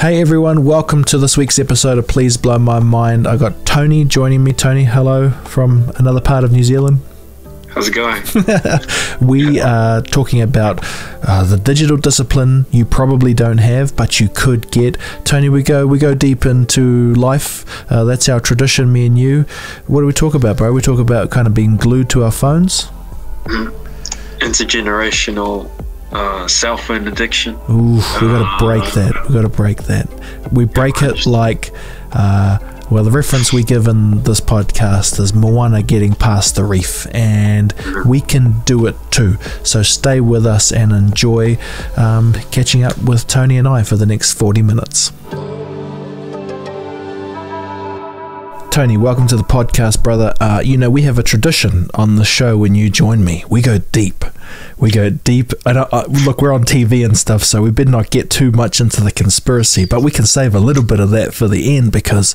Hey everyone, welcome to this week's episode of Please Blow My Mind. I got Tony joining me. Tony, hello from another part of New Zealand. How's it going? We are talking about the digital discipline you probably don't have, but you could get. Tony, we go deep into life. That's our tradition, me and you. What do we talk about, bro? We talk about kind of being glued to our phones. Intergenerational cell phone addiction. Ooh, we got to break that. We got to break that. We break it like, well, the reference we give in this podcast is Moana getting past the reef, and we can do it too. So stay with us and enjoy catching up with Tony and I for the next 40 minutes. Tony, welcome to the podcast, brother. We have a tradition on the show when you join me. We go deep. Look, we're on TV and stuff, so we better not get too much into the conspiracy, but we can save a little bit of that for the end because,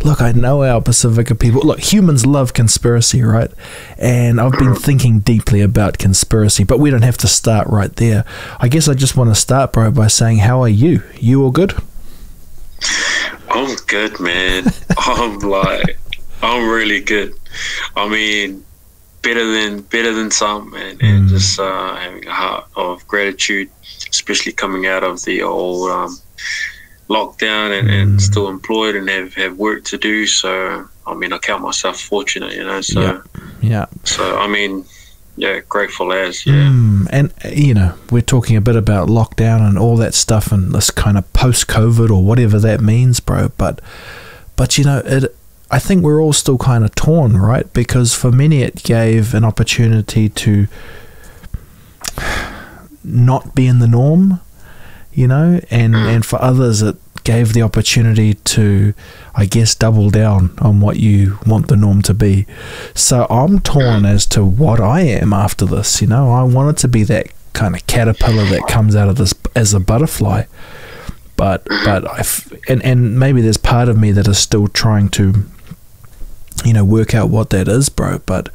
look, I know our Pacifica people. Look, humans love conspiracy, right? And I've been thinking deeply about conspiracy, but we don't have to start right there. I guess I just want to start, bro, by saying, how are you? You all good? I'm good, man. I'm really good. I mean, better than some, and just having a heart of gratitude, especially coming out of the old lockdown and still employed and have work to do. So, I mean, I count myself fortunate, So, yeah. So, I mean, yeah, grateful as, And, we're talking a bit about lockdown and all that stuff and this kind of post-COVID or whatever that means, bro. But I think we're all still kind of torn, right? Because for many it gave an opportunity to not be in the norm, and for others it gave the opportunity to, I guess, double down on what you want the norm to be. So I'm torn as to what I am after this. I want it to be that kind of caterpillar that comes out of this as a butterfly, but and maybe there's part of me that is still trying to work out what that is, bro. But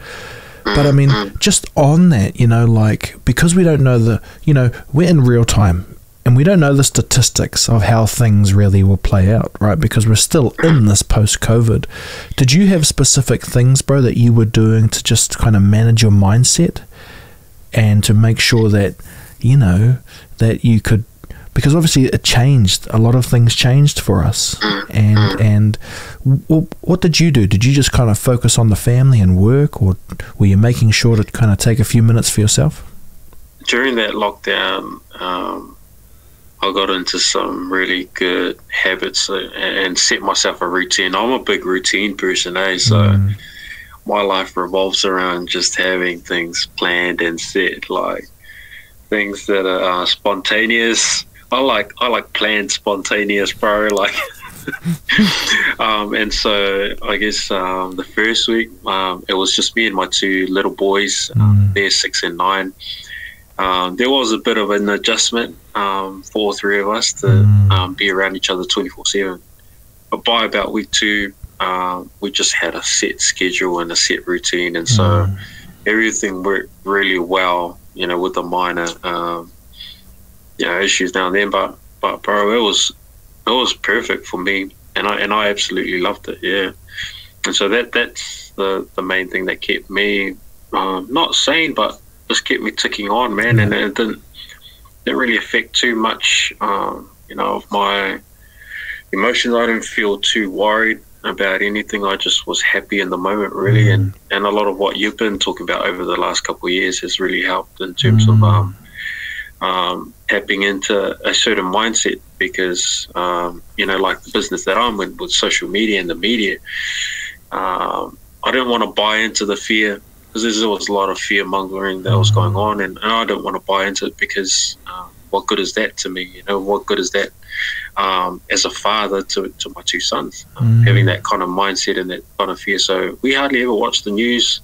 I mean, just on that, because we don't know we're in real time. And we don't know the statistics of how things really will play out, right? Because we're still in this post-COVID. Did you have specific things, bro, that you were doing to just kind of manage your mindset and to make sure that, that you could, because obviously it changed, a lot of things changed for us. And what did you do? Did you just kind of focus on the family and work, or were you making sure to kind of take a few minutes for yourself? During that lockdown, I got into some really good habits and set myself a routine. I'm a big routine person, so my life revolves around just having things planned and set, like things that are spontaneous. I like planned spontaneous, bro. Like, and so I guess the first week it was just me and my two little boys. They're 6 and 9. There was a bit of an adjustment for all three of us to be around each other 24/7. But by about week 2, we just had a set schedule and a set routine, and so everything worked really well. With the minor issues now and then, but bro, it was perfect for me, and I absolutely loved it. Yeah, and so that's the main thing that kept me not sane, but just kept me ticking on, man. And it didn't really affect too much, of my emotions. I didn't feel too worried about anything. I just was happy in the moment, really. And a lot of what you've been talking about over the last couple of years has really helped in terms of tapping into a certain mindset, because, like the business that I'm in with social media and the media, I didn't want to buy into the fear, because there's always a lot of fear mongering that was going on, and I don't want to buy into it, because what good is that to me? What good is that as a father to my two sons, having that kind of mindset and that kind of fear? So we hardly ever watch the news,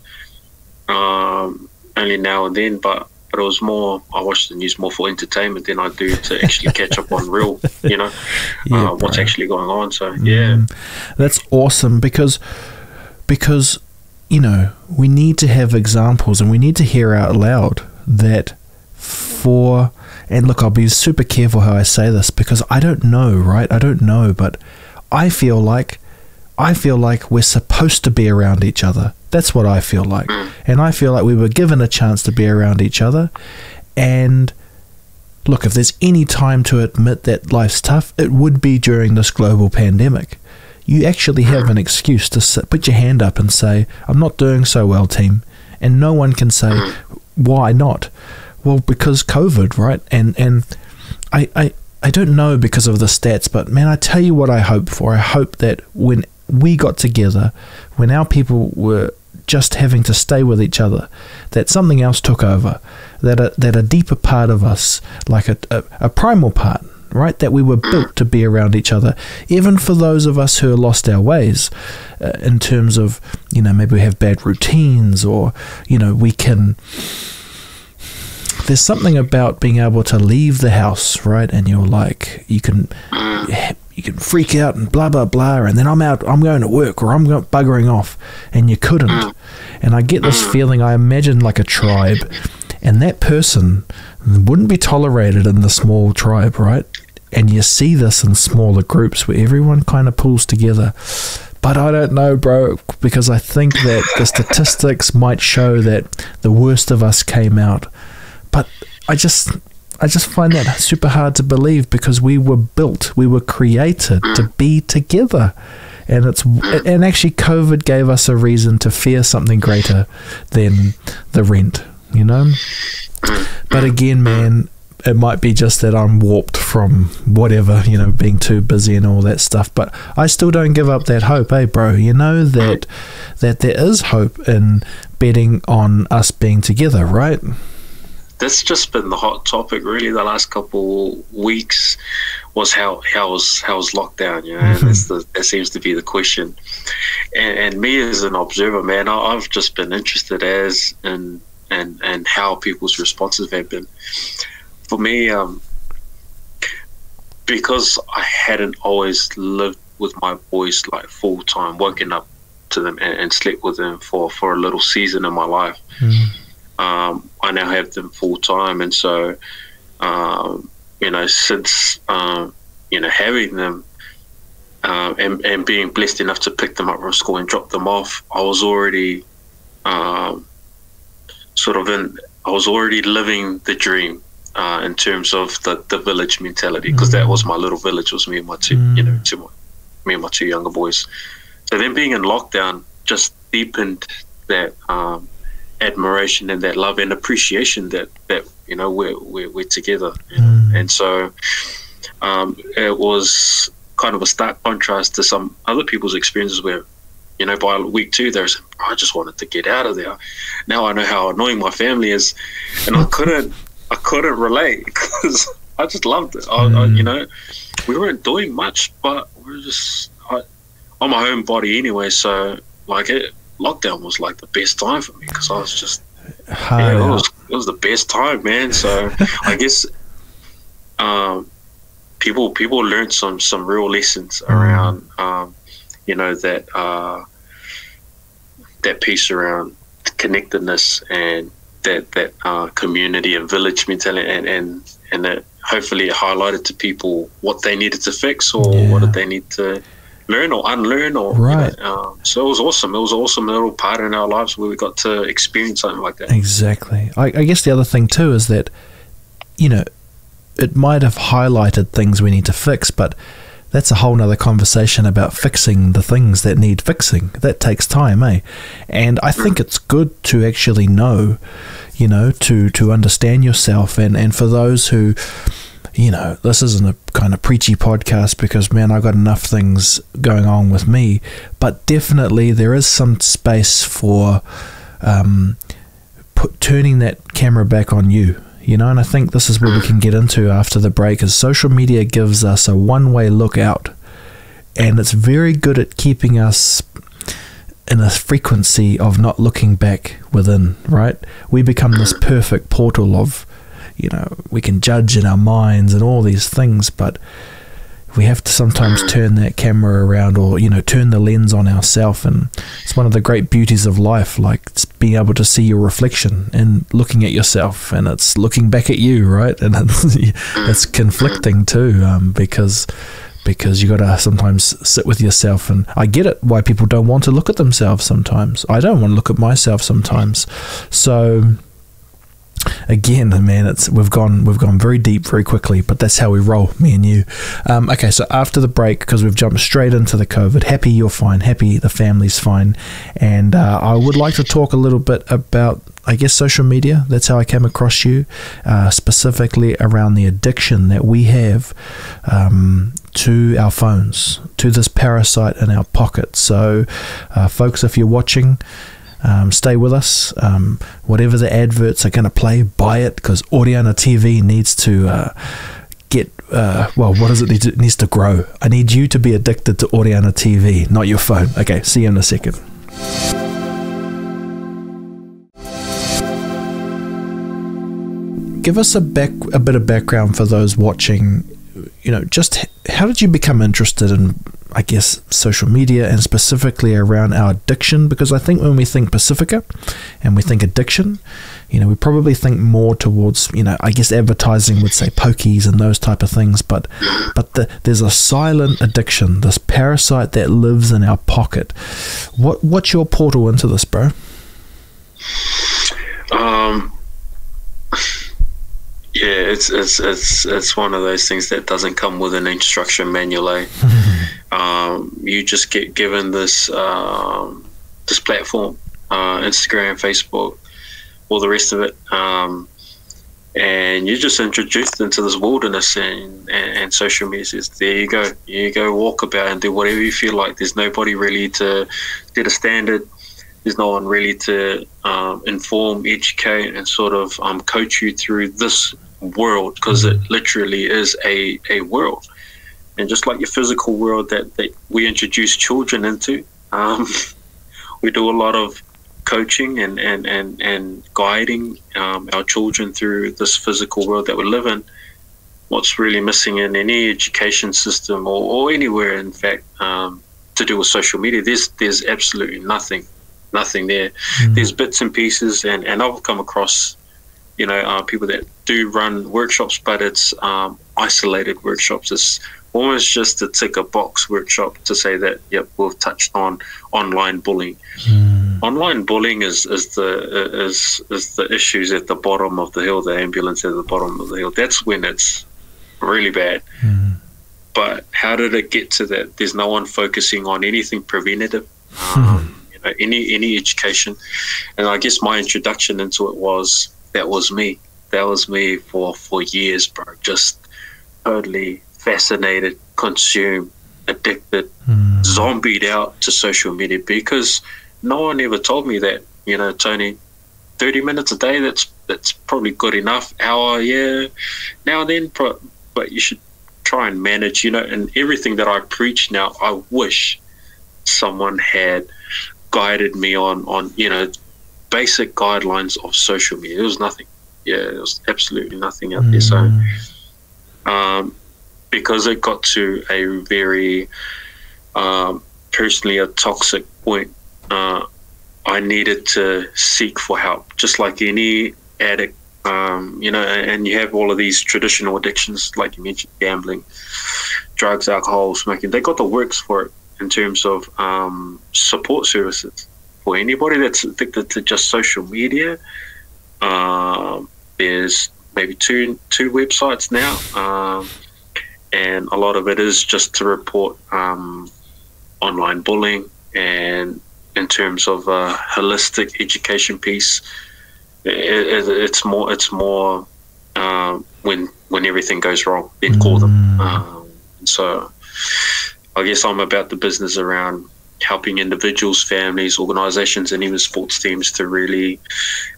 only now and then, but it was more, I watch the news more for entertainment than I do to actually catch up on real, what's actually going on. So, yeah. That's awesome, because we need to have examples, and we need to hear out loud that for, and look, I'll be super careful how I say this because I don't know, right? I don't know, but I feel like we're supposed to be around each other. That's what I feel like. And I feel like we were given a chance to be around each other. And look, if there's any time to admit that life's tough, it would be during this global pandemic. You actually have an excuse to put your hand up and say, I'm not doing so well, team. And no one can say, why not? Well, because COVID, right? And I don't know because of the stats, but man, I tell you what I hope for. I hope that when we got together, when our people were just having to stay with each other, that something else took over, that a deeper part of us, like a primal part, right, that we were built to be around each other, even for those of us who have lost our ways, in terms of, maybe we have bad routines, or, we can... There's something about being able to leave the house, right, and you're like, you can freak out and blah, blah, blah, and then I'm going to work, or I'm buggering off, and you couldn't. And I get this feeling, I imagine like a tribe, and that person wouldn't be tolerated in the small tribe, right? And you see this in smaller groups where everyone kind of pulls together. But I don't know, bro, because I think that the statistics might show that the worst of us came out. But I just find that super hard to believe, because we were created to be together. And and actually COVID gave us a reason to fear something greater than the rent, But again, man, it might be just that I'm warped from whatever, being too busy and all that stuff. But I still don't give up that hope, bro? That there is hope in betting on us being together, right? That's just been the hot topic, really, the last couple weeks, was how's lockdown, and that seems to be the question. And me as an observer, man, I've just been interested and how people's responses have been. For me, because I hadn't always lived with my boys like full time, woken up to them and slept with them for a little season in my life. I now have them full time, and so since having them and being blessed enough to pick them up from school and drop them off, I was already I was already living the dream in terms of the village mentality, because that was my little village, was me and my two me and my two younger boys. So then being in lockdown just deepened that admiration and that love and appreciation that we're together, and so it was kind of a stark contrast to some other people's experiences where by week 2 they were saying, I just wanted to get out of there. Now I know how annoying my family is, and I couldn't relate, because I just loved it. We weren't doing much, but we were just on my own body anyway, so lockdown was like the best time for me, because I was just it was the best time, man. So I guess people learned some real lessons around that piece around connectedness and that community and village mentality, and that hopefully it highlighted to people what they needed to fix, or what did they need to learn or unlearn, or right. So it was awesome. It was an awesome little part in our lives where we got to experience something like that. Exactly. I guess the other thing too is that it might have highlighted things we need to fix, but that's a whole nother conversation about fixing the things that need fixing. That takes time, and I think it's good to actually know, to understand yourself, and for those who, this isn't a kind of preachy podcast, because, man, I've got enough things going on with me, but definitely there is some space for turning that camera back on you, and I think this is what we can get into after the break, is social media gives us a one-way look out, and it's very good at keeping us in a frequency of not looking back within, right? We become this perfect portal of, we can judge in our minds and all these things, but we have to sometimes turn that camera around, or turn the lens on ourselves. And it's one of the great beauties of life, like it's being able to see your reflection and looking at yourself, and it's looking back at you, right? And it's conflicting too, because you got to sometimes sit with yourself. And I get it why people don't want to look at themselves sometimes. I don't want to look at myself sometimes. So again, man, we've gone very deep very quickly, but that's how we roll, me and you. Okay, so after the break, because we've jumped straight into the COVID, happy you're fine, happy the family's fine, and I would like to talk a little bit about, I guess, social media. That's how I came across you, specifically around the addiction that we have to our phones, to this parasite in our pocket. So folks, if you're watching, stay with us. Whatever the adverts are going to play, buy it, because Oriana TV needs to get, what does it need? It needs to grow. I need you to be addicted to Oriana TV, not your phone. Okay, see you in a second. Give us a bit of background for those watching. Just how did you become interested in, I guess, social media, and specifically around our addiction? Because I think when we think Pacifica and we think addiction, we probably think more towards, I guess advertising would say pokies and those type of things, but there's a silent addiction, this parasite that lives in our pocket. What's your portal into this, bro? Yeah, it's one of those things that doesn't come with an instruction manual. You just get given this this platform, Instagram, Facebook, all the rest of it, and you're just introduced into this wilderness, and social media says, there you go, walk about and do whatever you feel like. There's nobody really to set a standard. There's no one really to inform, educate, and sort of coach you through this world, because it literally is a world. And just like your physical world that we introduce children into, we do a lot of coaching and guiding our children through this physical world that we live in. What's really missing in any education system or anywhere, in fact, to do with social media, there's absolutely nothing there. There's bits and pieces, and I've come across people that do run workshops, but it's isolated workshops. It's almost just to tick a box workshop to say that, yep, we've touched on online bullying. Online bullying is the issues at the bottom of the hill, the ambulance at the bottom of the hill. That's when it's really bad. But how did it get to that? There's no one focusing on anything preventative. Any education. And I guess my introduction into it was me for years, bro. Just totally fascinated, consumed, addicted, zombied out to social media, because no one ever told me that, Tony, 30 minutes a day, that's probably good enough. Hour, yeah, now and then, but you should try and manage, and everything that I preach now, I wish someone had guided me on basic guidelines of social media. There was nothing. There was absolutely nothing out there. So because it got to a very personally a toxic point, I needed to seek for help, just like any addict. And you have all of these traditional addictions, like you mentioned, gambling, drugs, alcohol, smoking. They got the works for it in terms of support services. For anybody that's addicted to just social media, there's maybe two websites now, and a lot of it is just to report online bullying, and in terms of a holistic education piece, it's more when everything goes wrong, then call them. So I guess I'm about the business around helping individuals, families, organizations, and even sports teams to really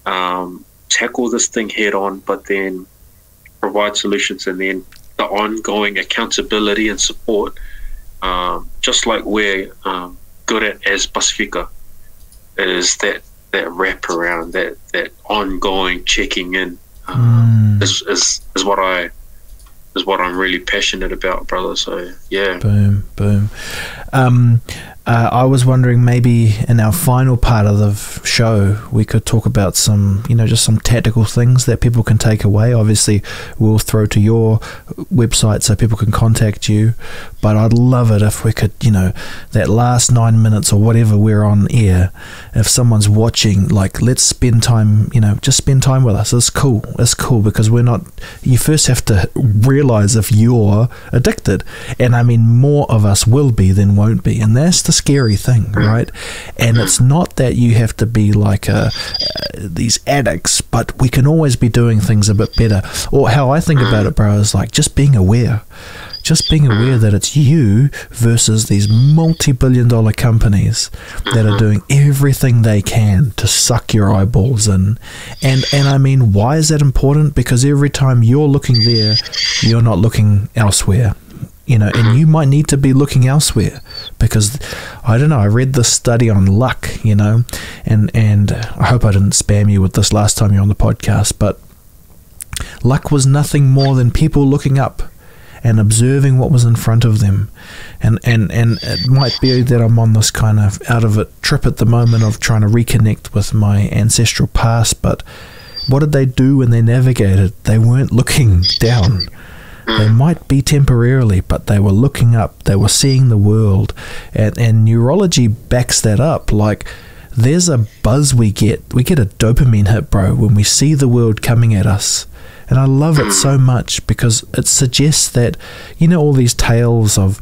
tackle this thing head on, but then provide solutions, and then the ongoing accountability and support, just like we're good at as Pacifica, is that wrap around, that ongoing checking in, is what I what I'm really passionate about, brother. So yeah. Boom, boom. I was wondering, maybe in our final part of the show, we could talk about some, just some tactical things that people can take away. Obviously, we'll throw to your website so people can contact you. But I'd love it if we could, that last 9 minutes or whatever we're on air, if someone's watching, like, let's spend time, just spend time with us. It's cool. It's cool because we're not, you first have to realize if you're addicted. And I mean, more of us will be than won't be. And that's the scary thing, right? And it's not that you have to be like these addicts, but we can always be doing things a bit better. Or how I think about it, bro, is like just being aware. Just being aware that it's you versus these multi-billion-dollar companies that are doing everything they can to suck your eyeballs in. And I mean, why is that important? Because every time you're looking there, you're not looking elsewhere. And you might need to be looking elsewhere because, I don't know, I read this study on luck, and I hope I didn't spam you with this last time you're on the podcast, but luck was nothing more than people looking up and observing what was in front of them. And it might be that I'm on this kind of out of it trip at the moment of trying to reconnect with my ancestral past, but what did they do when they navigated? They weren't looking down. They might be temporarily, but they were looking up. They were seeing the world. And neurology backs that up. Like, there's a buzz we get. We get a dopamine hit, bro, when we see the world coming at us. And I love it so much because it suggests that, all these tales of,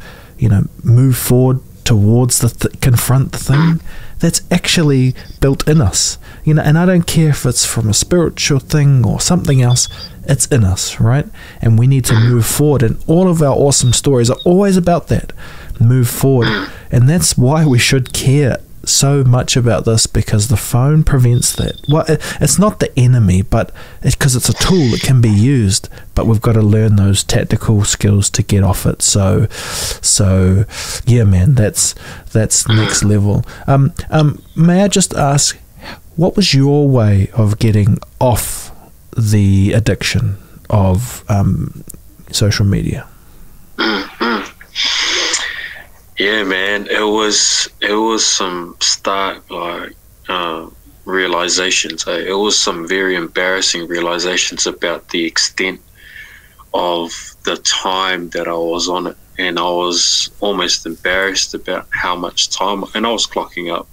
move forward towards the confront the thing, that's actually built in us. And I don't care if it's from a spiritual thing or something else, it's in us, right? And we need to move forward. And all of our awesome stories are always about that. Move forward. And that's why we should care so much about this, because the phone prevents that. Well, it's not the enemy, but because it's a tool that can be used, but we've got to learn those tactical skills to get off it. So yeah, man, that's next level. May I just ask, what was your way of getting off the addiction of social media? Yeah, man, it was some stark realizations. It was some very embarrassing realizations about the extent of the time that I was on it, and I was almost embarrassed about how much time. And I was clocking up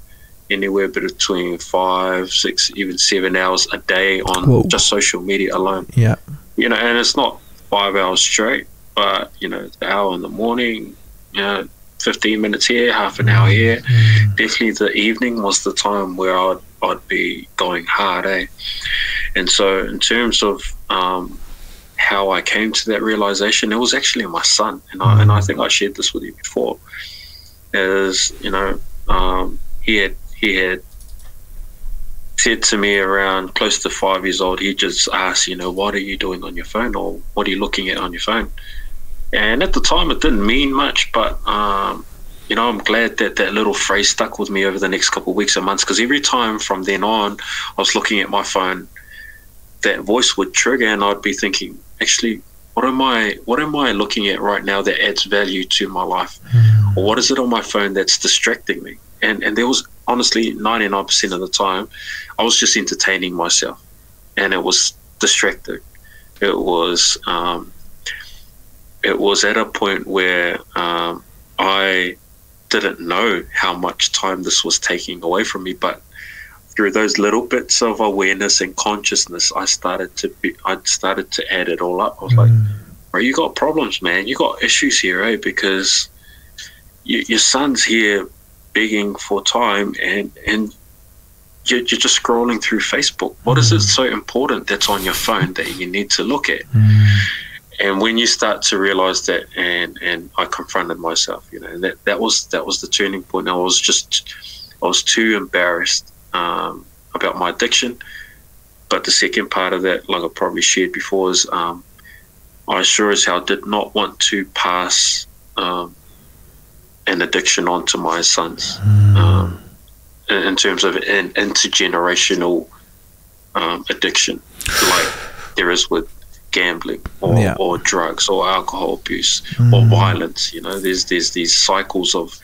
anywhere between 5, 6, even 7 hours a day on just social media alone. Yeah, and it's not 5 hours straight, but the hour in the morning, 15 minutes here, half an hour here. Definitely the evening was the time where I'd be going hard, eh? And so in terms of how I came to that realization, it was actually my son, and I think I shared this with you before. He had said to me around close to 5 years old, he just asked, what are you doing on your phone, or what are you looking at on your phone? And at the time, it didn't mean much, but, I'm glad that little phrase stuck with me over the next couple of weeks and months, because every time from then on, I was looking at my phone, that voice would trigger, and I'd be thinking, actually, what am I looking at right now that adds value to my life? Or what is it on my phone that's distracting me? And there was, honestly, 99% of the time, I was just entertaining myself, and it was distracting. It was at a point where I didn't know how much time this was taking away from me, but through those little bits of awareness and consciousness, I started to add it all up. I was like, bro, you got problems, man. You got issues here, eh? Because your son's here begging for time, and you're just scrolling through Facebook. What is it so important that's on your phone that you need to look at? And when you start to realize that, and I confronted myself, and that was the turning point. I was too embarrassed about my addiction. But the second part of that, like I probably shared before, is I sure as hell did not want to pass an addiction onto my sons, in terms of an intergenerational addiction, like there is with gambling or drugs or alcohol abuse or violence. You know, there's these cycles of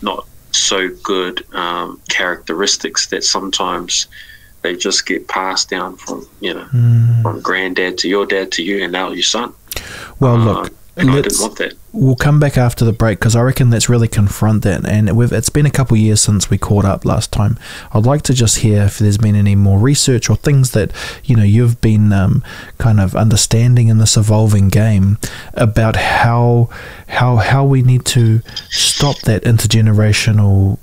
not so good characteristics that sometimes they just get passed down from, you know, from granddad to your dad to you and now your son. Well, look, and I didn't want that. We'll come back after the break because I reckon let's really confront that. And it's been a couple of years since we caught up last time. I'd like to just hear if there's been any more research or things that, you know, you've been kind of understanding in this evolving game about how we need to stop that intergenerational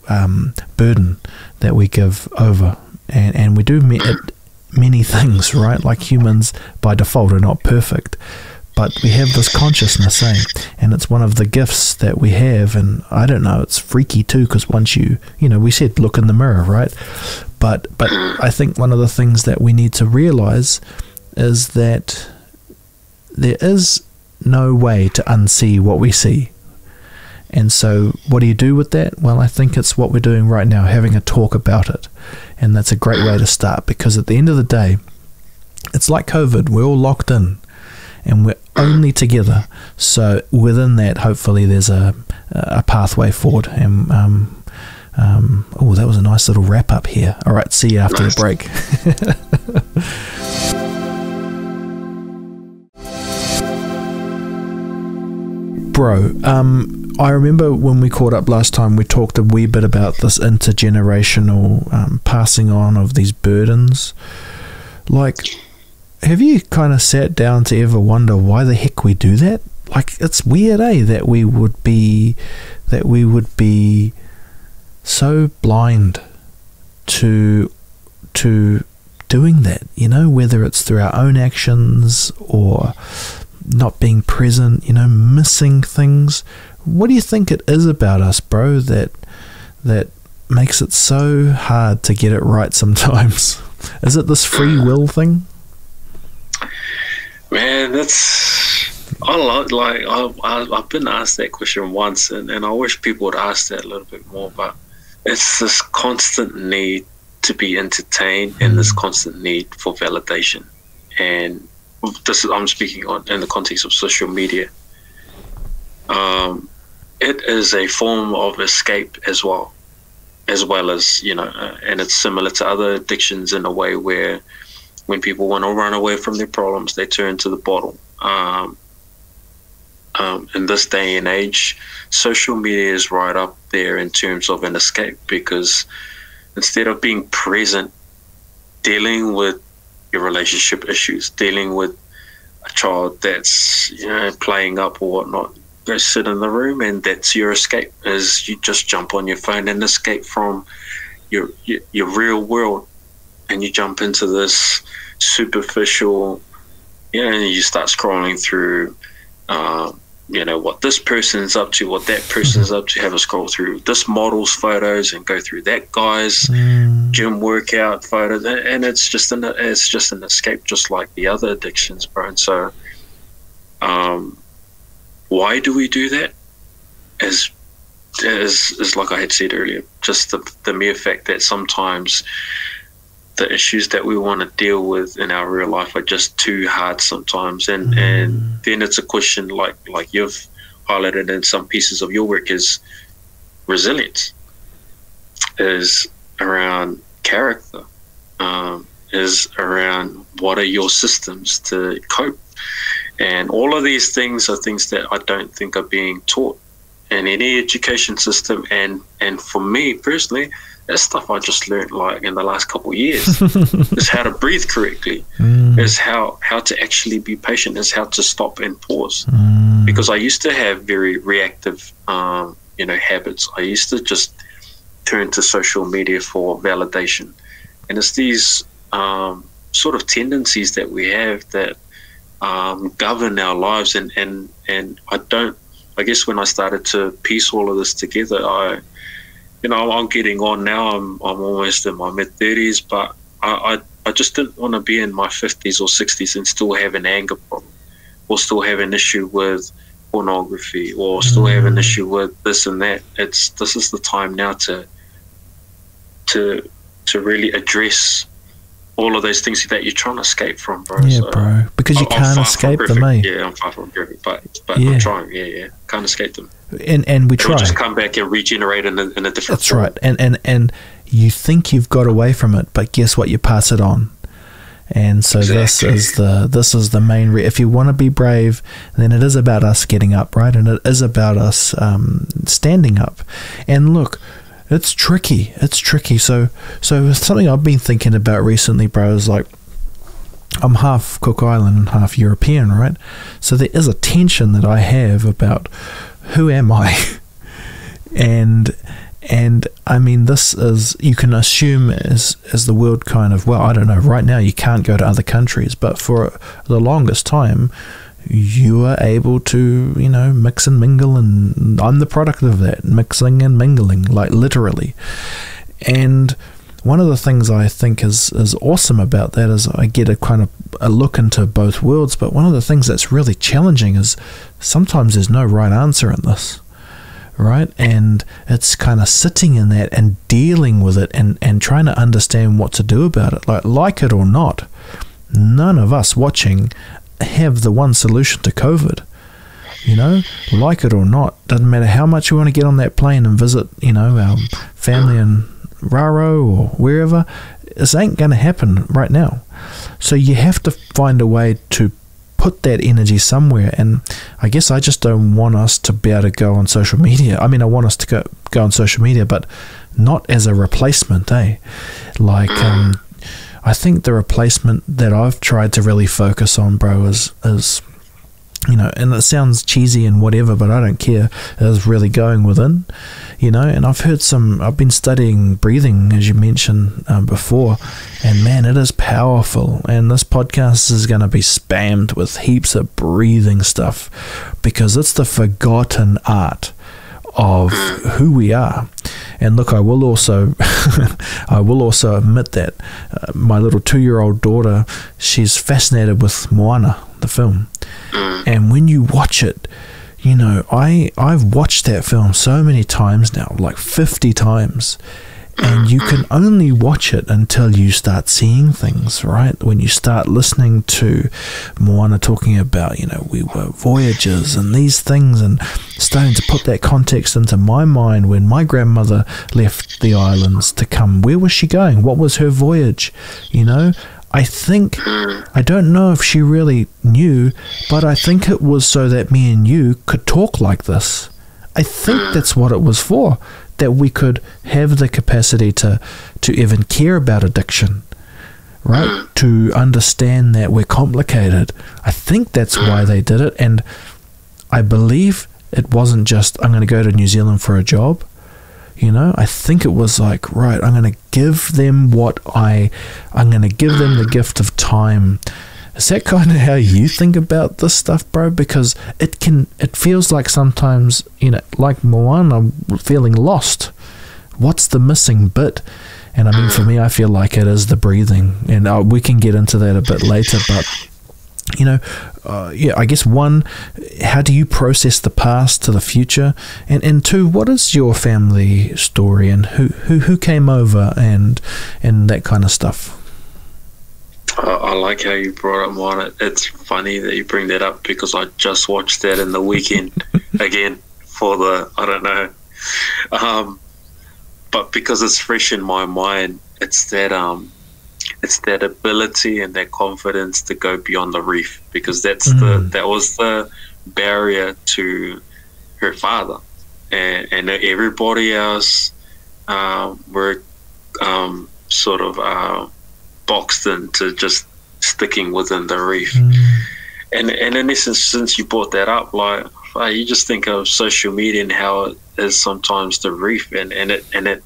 burden that we give over. And we do many things, right? Like humans by default are not perfect. But we have this consciousness, and it's one of the gifts that we have. And I don't know, it's freaky too, because once you know, we said look in the mirror, right? But I think one of the things that we need to realize is that there is no way to unsee what we see. And so what do you do with that? Well, I think it's what we're doing right now, having a talk about it. And that's a great way to start, because at the end of the day, it's like COVID. We're all locked in. And we're only together. So within that, hopefully, there's a pathway forward. And that was a nice little wrap up here. All right, see you after the break. Bro, I remember when we caught up last time, we talked a wee bit about this intergenerational passing on of these burdens. Like, have you kind of sat down to ever wonder why the heck we do that? Like, it's weird, that we would be so blind to doing that, you know, whether it's through our own actions or not being present, you know, missing things. What do you think it is about us, bro, that makes it so hard to get it right sometimes? Is it this free will thing? Man, I've been asked that question once, and I wish people would ask that a little bit more, but it's this constant need to be entertained and this constant need for validation. And I'm speaking in the context of social media. It is a form of escape as well as, you know, and it's similar to other addictions in a way where when people want to run away from their problems, they turn to the bottle. In this day and age, social media is right up there in terms of an escape, because instead of being present, dealing with your relationship issues, dealing with a child that's, you know, playing up or whatnot, go sit in the room, and that's your escape, is you just jump on your phone and escape from your real world, and you jump into this superficial, you know, and you start scrolling through, you know, what this person's up to, what that person's up to, have a scroll through this model's photos and go through that guy's gym workout photos, and it's just an escape, just like the other addictions, bro. And so, why do we do that? As like I had said earlier, just the mere fact that sometimes the issues that we want to deal with in our real life are just too hard sometimes, and then it's a question like you've highlighted in some pieces of your work, is resilience, is around character, is around what are your systems to cope, and all of these things are things that I don't think are being taught in any education system, and for me personally, that's stuff I just learned like in the last couple of years. Is how to breathe correctly, is how to actually be patient, is how to stop and pause. Because I used to have very reactive, you know, habits. I used to just turn to social media for validation. And it's these sort of tendencies that we have that govern our lives. And I guess when I started to piece all of this together, you know, I'm getting on now. I'm almost in my mid-30s, but I just didn't want to be in my 50s or 60s and still have an anger problem, or still have an issue with pornography, or still have an issue with this and that. This is the time now to really address all of those things that you're trying to escape from, bro. Yeah, so, bro. Because you can't escape them, eh? Yeah, I'm far from perfect, but I'm trying. Yeah, can't escape them. And we try. It'll just come back and regenerate in a different That's form. right. And you think you've got away from it, but guess what? You pass it on. And so Exactly. this is the main. If you want to be brave, then it is about us getting up, right? And it is about us standing up. And look, it's tricky. It's tricky. So something I've been thinking about recently, bro, is like, I'm half Cook Island and half European, right? So there is a tension that I have about who am I, and I mean, this is, you can assume as the world kind of, well, I don't know, right now you can't go to other countries, but for the longest time you are able to, you know, mix and mingle, and I'm the product of that, mixing and mingling, like literally. And one of the things I think is awesome about that is I get a kind of a look into both worlds, but one of the things that's really challenging is sometimes there's no right answer in this, right? And it's kind of sitting in that and dealing with it and trying to understand what to do about it. Like it or not, none of us watching have the one solution to COVID. You know, like it or not, doesn't matter how much you want to get on that plane and visit, you know, our family in Raro or wherever, this ain't going to happen right now. So you have to find a way to put that energy somewhere. And I guess I just don't want us to be able to go on social media. I mean, I want us to go on social media, but not as a replacement, eh? Like, I think the replacement that I've tried to really focus on, bro, is you know, and it sounds cheesy and whatever, but I don't care, is really going within, you know. And I've been studying breathing, as you mentioned before, and man, it is powerful. And this podcast is going to be spammed with heaps of breathing stuff, because it's the forgotten art of who we are. And look, I will also admit that my little 2-year-old daughter, she's fascinated with Moana, the film. And when you watch it, you know, I've watched that film so many times now, like 50 times, and you can only watch it until you start seeing things, right? When you start listening to Moana talking about, you know, we were voyagers and these things, and starting to put that context into my mind. When my grandmother left the islands to come, where was she going? What was her voyage? You know, I think, I don't know if she really knew, but I think it was so that me and you could talk like this. I think that's what it was for, that we could have the capacity to even care about addiction, right? To understand that we're complicated. I think that's why they did it. And I believe it wasn't just, I'm going to go to New Zealand for a job. You know, I think it was like, right, I'm going to give them I'm going to give them the gift of time. Is that kind of how you think about this stuff, bro? Because it feels like sometimes, you know, like Moana, I'm feeling lost. What's the missing bit? And I mean, for me, I feel like it is the breathing. And we can get into that a bit later, but you know, I guess one, how do you process the past to the future, and two, what is your family story, and who came over, and that kind of stuff. I like how you brought up Moana. It's funny that you bring that up, because I just watched that in the weekend again for the, I don't know, but because it's fresh in my mind, it's that ability and that confidence to go beyond the reef, because that was the barrier to her father, and everybody else were sort of boxed into just sticking within the reef. And in essence, since you brought that up, like, you just think of social media and how it is sometimes the reef, and it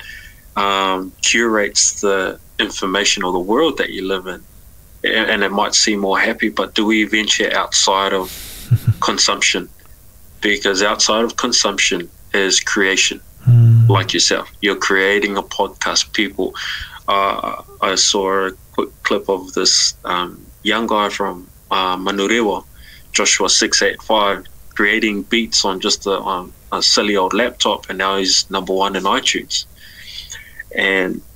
curates the information or the world that you live in, and it might seem more happy, but do we venture outside of consumption? Because outside of consumption is creation. Like yourself, you're creating a podcast. People, I saw a quick clip of this young guy from Manurewa, Joshua 685, creating beats on just a silly old laptop, and now he's #1 in iTunes.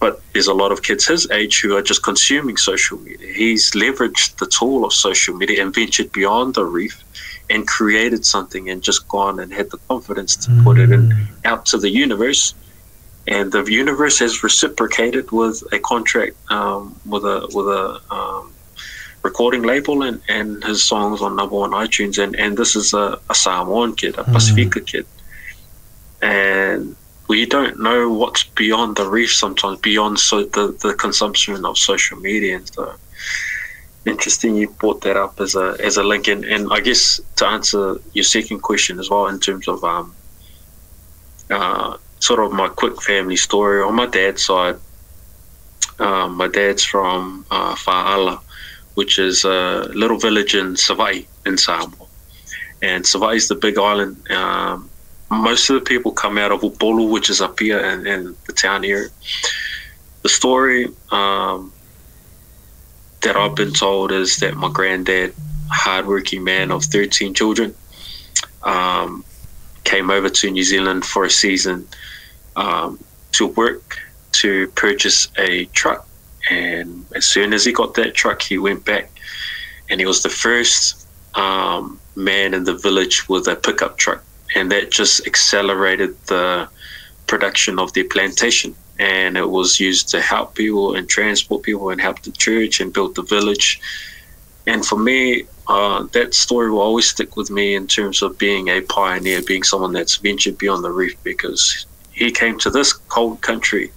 But there's a lot of kids his age who are just consuming social media. He's leveraged the tool of social media and ventured beyond the reef and created something and just gone and had the confidence to put it out to the universe. And the universe has reciprocated with a contract with a recording label, and his songs on #1 iTunes. And this is a Samoan kid, a Pacifica kid. And we don't know what's beyond the reef sometimes, beyond the consumption of social media. And so interesting you brought that up as a link. And I guess to answer your second question as well, in terms of sort of my quick family story, on my dad's side, my dad's from Fa'ala, which is a little village in Savai in Samoa. And Savai is the big island. Most of the people come out of Upolu, which is up here in the town area. The story that I've been told is that my granddad, hardworking man of 13 children, came over to New Zealand for a season to work to purchase a truck. And as soon as he got that truck, he went back, and he was the first man in the village with a pickup truck. And that just accelerated the production of their plantation. And it was used to help people and transport people and help the church and build the village. And for me, that story will always stick with me in terms of being a pioneer, being someone that's ventured beyond the reef, because he came to this cold country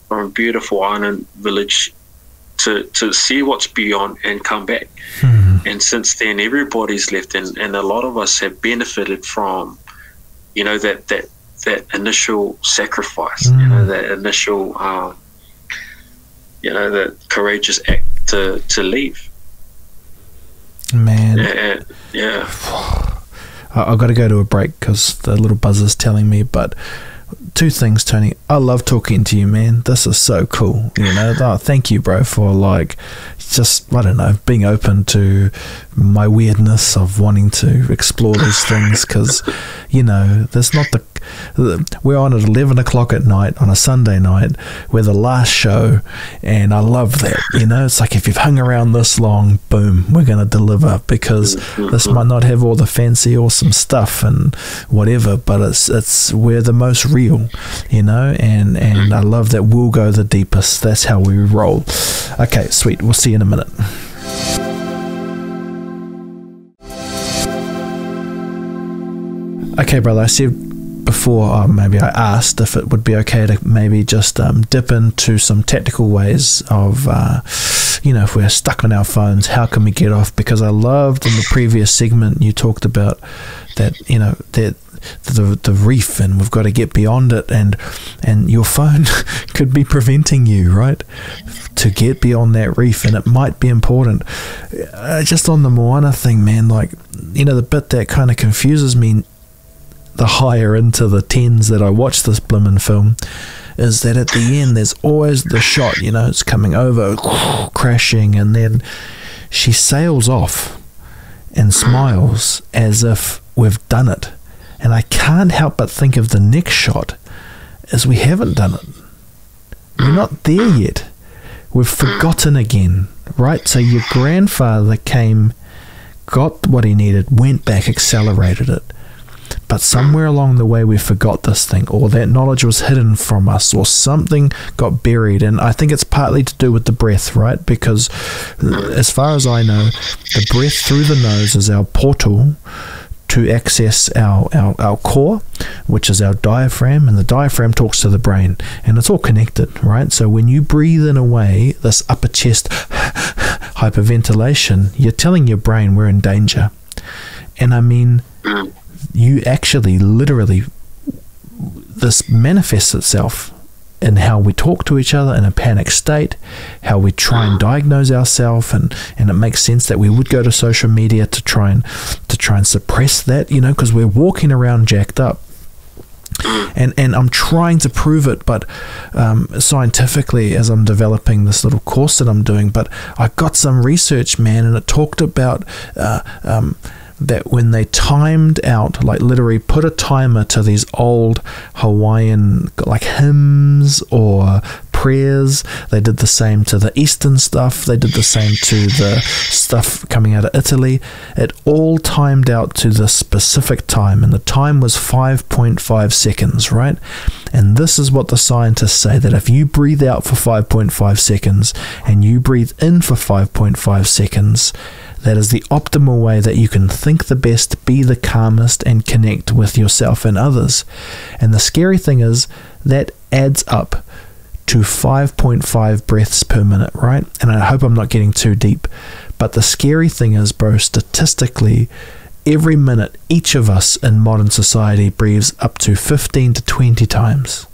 from a beautiful island village to see what's beyond and come back. And since then, everybody's left, and a lot of us have benefited from, that initial sacrifice, that initial, that courageous act to leave. Man, yeah. I've got to go to a break because the little buzzer's telling me, but two things, Tony. I love talking to you, man. This is so cool. Thank you, bro, for just, I don't know, being open to my weirdness of wanting to explore these things, because, there's not we're on at 11 o'clock at night on a Sunday night. We're the last show, and I love that. It's like, if you've hung around this long, boom, we're going to deliver, because this might not have all the fancy, awesome stuff and whatever, but it's we're the most real, and I love that we'll go the deepest. That's how we roll. Okay, sweet. We'll see you in a minute. Okay, brother, I said before, maybe I asked if it would be okay to maybe just dip into some tactical ways of, if we're stuck on our phones, how can we get off? Because I loved in the previous segment you talked about that, that the reef, and we've got to get beyond it, and your phone could be preventing you, right, to get beyond that reef, and it might be important. Just on the Moana thing, man, the bit that kind of confuses me the higher into the tens that I watch this blimmin' film is that at the end there's always the shot, it's coming over, crashing, and then she sails off and smiles as if we've done it. And I can't help but think of the next shot as we haven't done it. We're not there yet. We've forgotten again, right? So your grandfather came, got what he needed, went back, accelerated it. But somewhere along the way we forgot this thing, or that knowledge was hidden from us, or something got buried. And I think it's partly to do with the breath, right? Because as far as I know, the breath through the nose is our portal to access our core, which is our diaphragm, and the diaphragm talks to the brain, and it's all connected, right? So when you breathe in a way, this upper chest hyperventilation, you're telling your brain we're in danger. And I mean, you actually literally, this manifests itself in how we talk to each other in a panic state, how we try and diagnose ourselves, and it makes sense that we would go to social media to try and suppress that, because we're walking around jacked up. And I'm trying to prove it, but scientifically, as I'm developing this little course that I'm doing. But I got some research, man, and it talked about that when they timed out, like literally put a timer to these old Hawaiian like hymns or prayers, they did the same to the Eastern stuff, they did the same to the stuff coming out of Italy. It all timed out to the specific time, and the time was 5.5 seconds, right? And this is what the scientists say, that if you breathe out for 5.5 seconds and you breathe in for 5.5 seconds, that is the optimal way that you can think the best, be the calmest, and connect with yourself and others. And the scary thing is that adds up to 5.5 breaths per minute, right? And I hope I'm not getting too deep, but the scary thing is, bro, statistically, every minute, each of us in modern society breathes up to 15 to 20 times.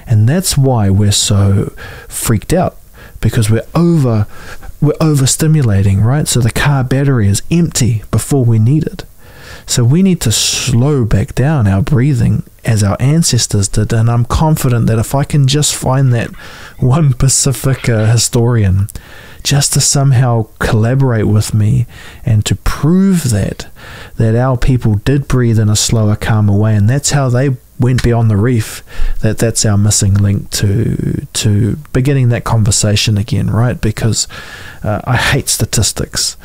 And that's why we're so freaked out, because we're overstimulating, right? So the car battery is empty before we need it. So we need to slow back down our breathing as our ancestors did. And I'm confident that if I can just find that one Pacifica historian just to somehow collaborate with me and to prove that our people did breathe in a slower, calmer way, and that's how they went beyond the reef, that's our missing link to beginning that conversation again, right? Because I hate statistics,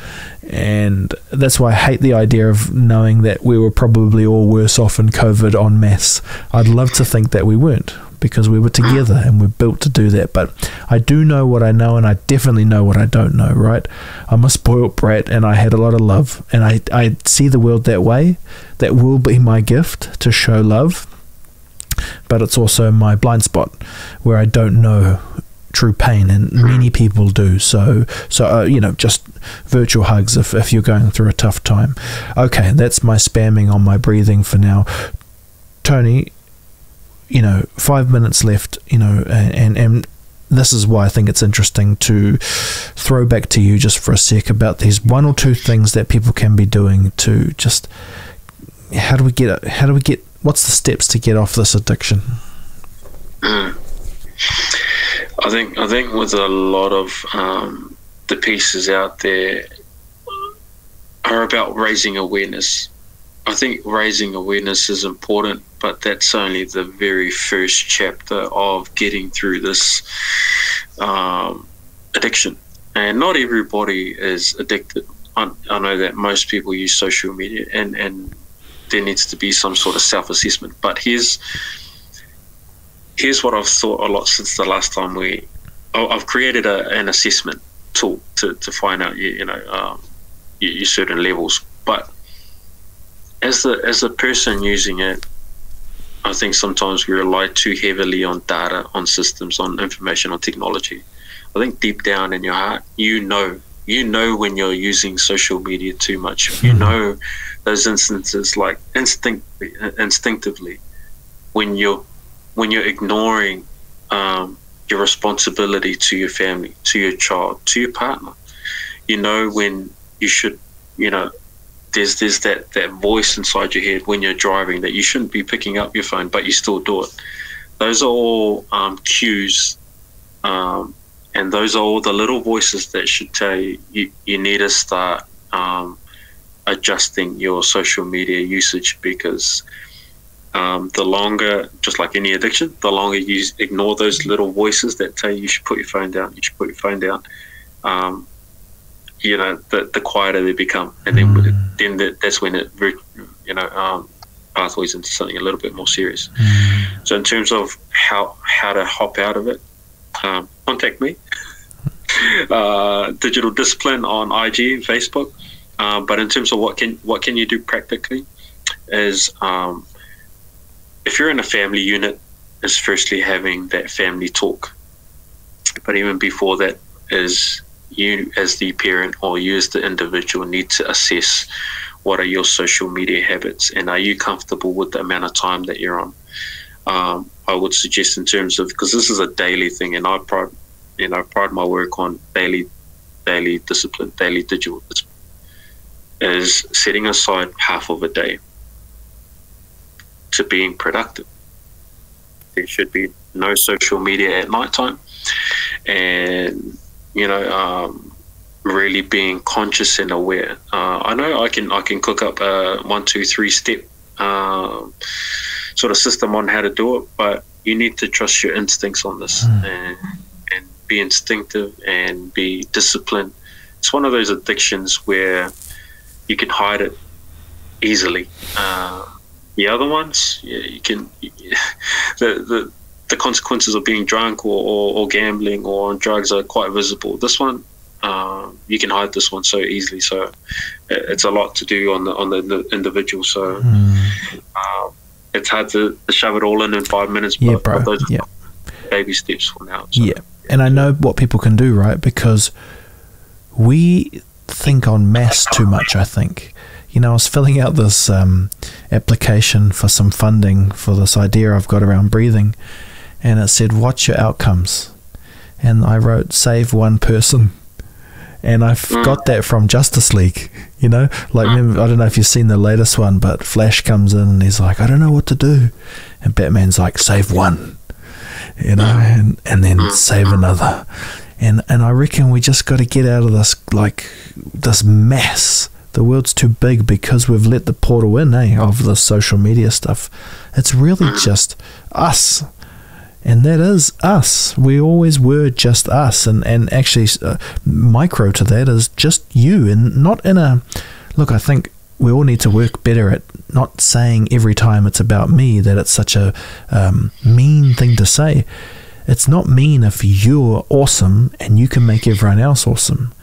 and that's why I hate the idea of knowing that we were probably all worse off in COVID en masse. I'd love to think that we weren't, because we were together and we're built to do that. But I do know what I know, and I definitely know what I don't know, right? I'm a spoilt brat, and I had a lot of love, and I see the world that way. That will be my gift, to show love. But it's also my blind spot where I don't know true pain, and many people do. So just virtual hugs if you're going through a tough time. Okay, that's my spamming on my breathing for now. Tony, 5 minutes left, and this is why I think it's interesting to throw back to you just for a sec about these one or two things that people can be doing to just, how do we get what's the steps to get off this addiction? I think with a lot of the pieces out there are about raising awareness. I think raising awareness is important, but that's only the very first chapter of getting through this addiction. And not everybody is addicted. I know that most people use social media, and there needs to be some sort of self-assessment. But here's what I've thought a lot since the last time I've created an assessment tool to find out your certain levels. But as a person using it, I think sometimes we rely too heavily on data, on systems, on information, on technology. I think deep down in your heart, you know when you're using social media too much. You know those instances, like instinctively, when you're ignoring your responsibility to your family, to your child, to your partner. When you should, there's that voice inside your head when you're driving that you shouldn't be picking up your phone, but you still do it. Those are all cues, and those are all the little voices that should tell you need to start adjusting your social media usage, because the longer, just like any addiction, the longer you ignore those little voices that tell you should put your phone down, the quieter they become, and then that's when it pathways into something a little bit more serious. So in terms of how to hop out of it, contact me. Digital Discipline on IG and Facebook. But in terms of what can you do practically is, if you're in a family unit, is firstly having that family talk. But even before that is you as the parent or you as the individual need to assess what are your social media habits, and are you comfortable with the amount of time that you're on. I would suggest, in terms of, because this is a daily thing, and I pride my work on daily discipline, daily digital discipline, is setting aside half of a day to being productive. There should be no social media at nighttime, and really being conscious and aware. I know I can cook up a 1, 2, 3 step sort of system on how to do it, but you need to trust your instincts on this and be instinctive and be disciplined. It's one of those addictions where you can hide it easily. The other ones, you can the consequences of being drunk or gambling or on drugs are quite visible. This one, you can hide this one so easily. So it's a lot to do on the individual. So it's hard to shove it all in 5 minutes. Yeah, bro. But those are baby steps for now. So. Yeah, and I know what people can do, right? Because we think en masse too much, I think. You know, I was filling out this application for some funding for this idea I've got around breathing, and it said, what's your outcomes? And I wrote, save one person. And I got that from Justice League, you know? Like, remember, I don't know if you've seen the latest one, but Flash comes in and he's like, I don't know what to do. And Batman's like, save one, you know, and then save another. And I reckon we just got to get out of this, like, this mess. The world's too big because we've let the portal in, of the social media stuff. It's really just us. And that is us. We always were just us. And actually, micro to that is just you. And not in a... Look, I think we all need to work better at not saying every time it's about me that it's such a mean thing to say. It's not mean if you're awesome and you can make everyone else awesome.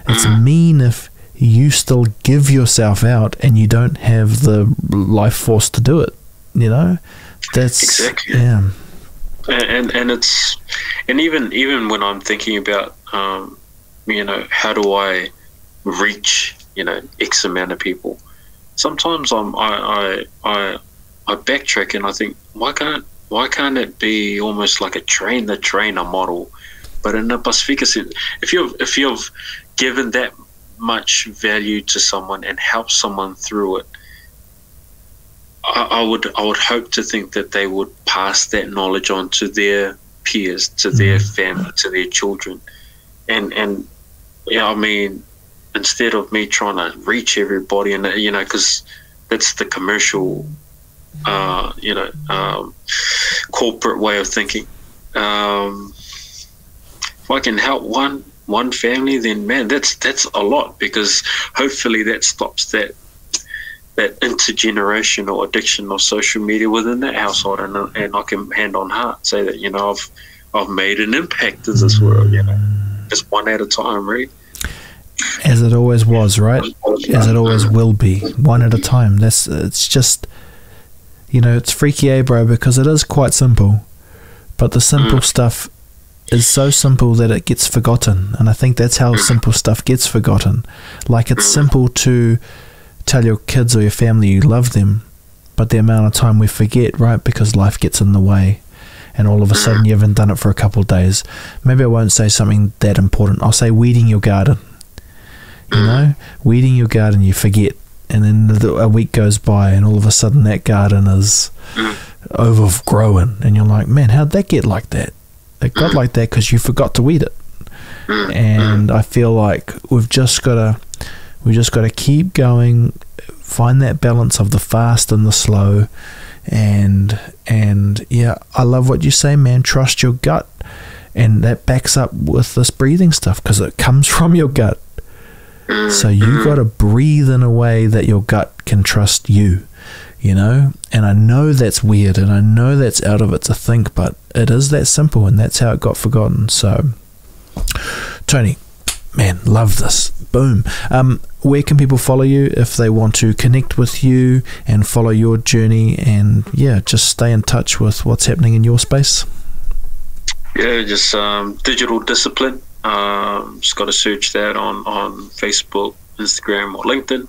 It's mean if you still give yourself out and you don't have the life force to do it, you know? That's... Exactly. Yeah. And it's, and even when I'm thinking about you know, how do I reach, you know, X amount of people, sometimes I backtrack and I think, why can't it be almost like a train the trainer model, but in a Pacifica sense? If you've given that much value to someone and helped someone through it, I would hope to think that they would pass that knowledge on to their peers, to their family, to their children, and yeah, I mean, instead of me trying to reach everybody, and you know, because that's the commercial, you know, corporate way of thinking. If I can help one family, then man, that's a lot, because hopefully that stops that intergenerational addiction of social media within that household, and I can hand on heart say that, you know, I've made an impact in this world, you know, just one at a time, right? As it always was, right? As it always will be, one at a time. It's just, you know, it's freaky, bro, because it is quite simple, but the simple stuff is so simple that it gets forgotten, and I think that's how simple stuff gets forgotten. Like, it's simple to tell your kids or your family you love them, but the amount of time we forget, right, because life gets in the way, and all of a sudden you haven't done it for a couple of days. Maybe I won't say something that important. I'll say weeding your garden. You know, weeding your garden, you forget, and then a week goes by and all of a sudden that garden is overgrown, and you're like, man, how'd that get like that? It got like that because you forgot to weed it. And I feel like we've just got to keep going, find that balance of the fast and the slow, and yeah, I love what you say, man. Trust your gut, and that backs up with this breathing stuff because it comes from your gut. So you got to breathe in a way that your gut can trust you, you know. And I know that's weird, and I know that's out of it to think, but it is that simple, and that's how it got forgotten. So, Tony, man, love this. Boom. Where can people follow you if they want to connect with you and follow your journey, and yeah, just stay in touch with what's happening in your space? Yeah, just digital discipline. Just got to search that on Facebook, Instagram, or LinkedIn.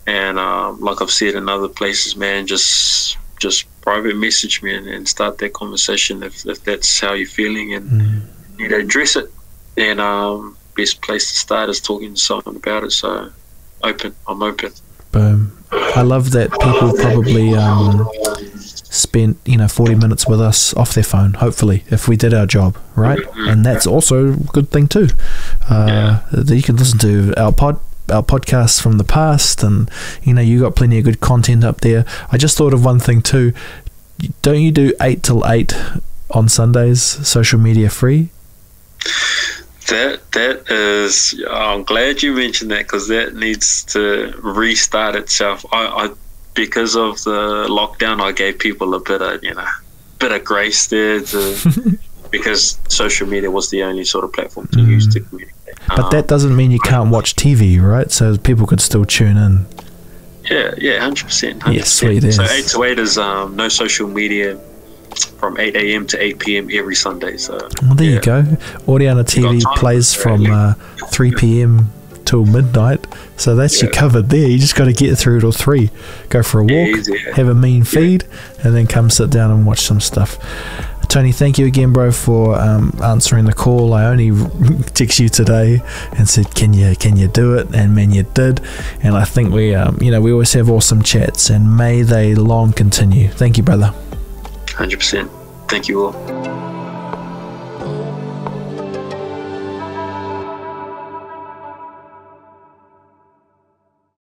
And like I've said in other places, man, just private message me and start that conversation if that's how you're feeling and you know, address it. And best place to start is talking to someone about it. So I'm open. Boom. I love that people probably spent 40 minutes with us off their phone, hopefully, if we did our job, right? And that's also a good thing too. You can listen to our podcasts from the past, and you got plenty of good content up there. I just thought of one thing too. Don't you do 8 till 8 on Sundays, social media free? That is, I'm glad you mentioned that, because that needs to restart itself. I because of the lockdown, I gave people a bit of grace there because social media was the only sort of platform to use to communicate. But that doesn't mean you can't watch TV, right? So people could still tune in. Yeah, 100%. Yes, sweet. So 8 to 8 is no social media from 8 a.m. to 8 p.m. every Sunday. So well, there you go. Audiana TV plays from 3 p.m. till midnight. So that's you covered there. You just got to get through till 3. Go for a walk, have a mean feed, and then come sit down and watch some stuff. Tony, thank you again, bro, for answering the call. I only texted you today and said, "Can you do it?" And man, you did. And I think we always have awesome chats, and may they long continue. Thank you, brother. 100%. Thank you all.